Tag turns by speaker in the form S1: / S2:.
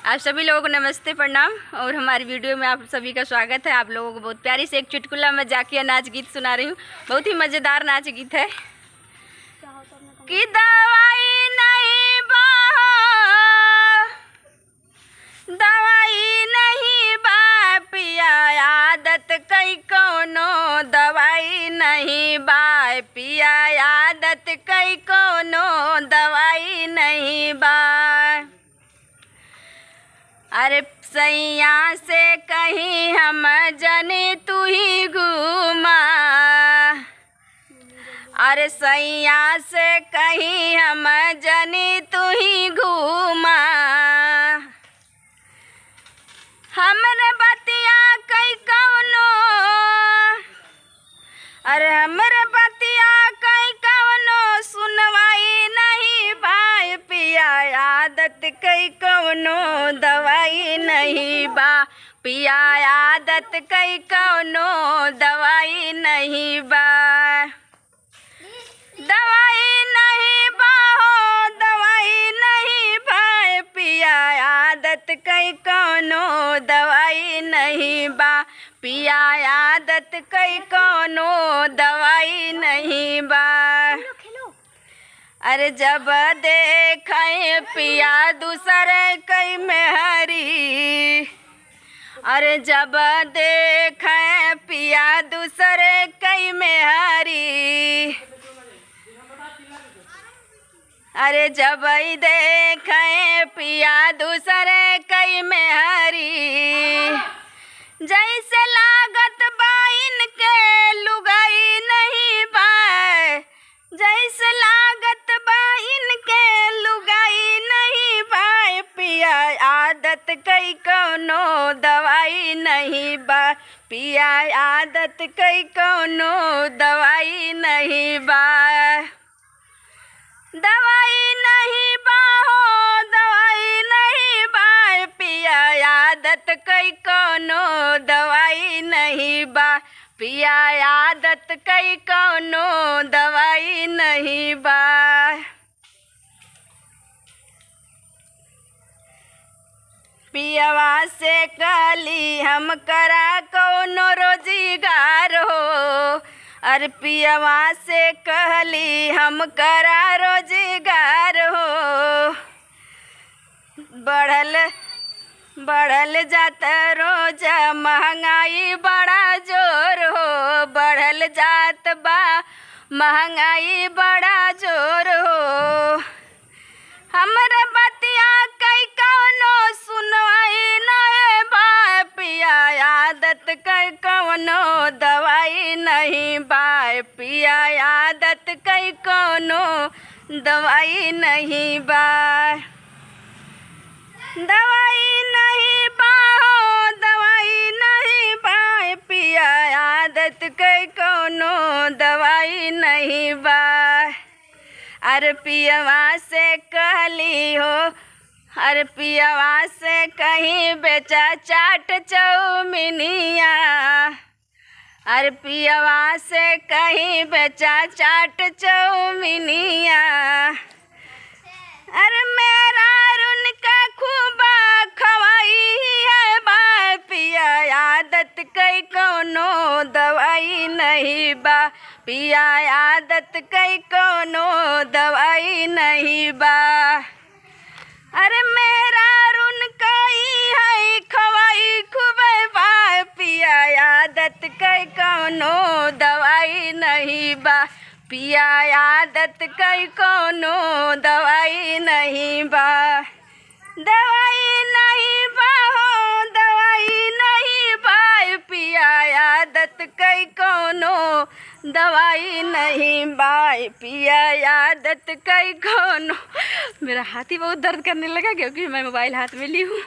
S1: आप सभी लोगों को नमस्ते प्रणाम। और हमारी वीडियो में आप सभी का स्वागत है। आप लोगों को बहुत प्यारी से एक चुटकुला मजाकिया नाच गीत सुना रही हूँ। बहुत ही मज़ेदार नाच गीत है। कि दवाई नहीं बा, दवाई नहीं बा पिया आदत कई कोनो, दवाई नहीं बा पिया आदत कई कोनो, दवाई नहीं बा। अरे सैया से कहीं हम जने तू ही घूमा, अरे सैया से कहीं हम जने तू ही घूमा। हमरे बतिया कई कौनो, अरे हमरे बतिया कई कौनो, सुनवाई नहीं भाई पिया आदत कई कौनो, दवाई नहीं बा पिया आदत कई कौनो, दवाई नहीं बा। दवाई नहीं बा हो, दवाई नहीं बा पिया आदत कई कौनो, दवाई नहीं बा पिया आदत कई कौनो, दवाई नहीं बा। अरे जब देखे पिया दूसरे कई मेहरी, अरे जब देखे पिया दूसरे कई मेहरी, अरे जब देखे पिया दूसरे कई मेहरी, जैसे लागत बा इनके लुगाई नहीं बा, जैसे लागत बा इनके लुगाई नहीं बा पिया आदत कई कौनो, दवाई नहीं बा पिया आदत कई कौनो, दवाई नहीं बा। दवाई नहीं बा हो, दवाई नहीं बा पिया आदत कई कौनो, दवाई नहीं बा पिया आदत कई कौनो, दवाई नहीं बा। पियवा से कहली हम करा कौनो रोजगार हो, अरे पियवा से कहली हम करा रोजगार हो। बढ़ल जाता रोज महंगाई बड़ा जोर हो, बढ़ल जात बा महंगाई बड़ा जोर हो। हमरे बतिया कई कौनो, सुनवाई नहीं बा पिया आदत कई कौनो, दवाई नहीं बा पिया आदत कई कौनो, दवाई नहीं बा। दवाई नहीं बा हो, दवाई नहीं बा पिया आदत कई कौनो, दवाई नहीं बा। अरे पियवा से कहली हो, अरे पियवा से कहीं बेचा चाट चौमिनिया, अरे पियवा से कहीं बेचा चाट चौमिनिया। अरे मेरा उनका खूब खवाई है बा पिया आदत कई कौनो, दवाई नहीं बा पिया आदत कई कौनो, दवाई नहीं बा। अरे मेरा उनका है खवाई खूब बा पिया आदत कई कौनो, दवाई नहीं बा पिया आदत कई कौनो, दवाई नहीं बा। दवाई नहीं बा हो, दवाई नहीं बा पिया आदत कई कौनो, दवाई नहीं बा पिया आदत कई कौनो। मेरा हाथ ही बहुत दर्द करने लगा क्योंकि मैं मोबाइल हाथ में ली हूँ।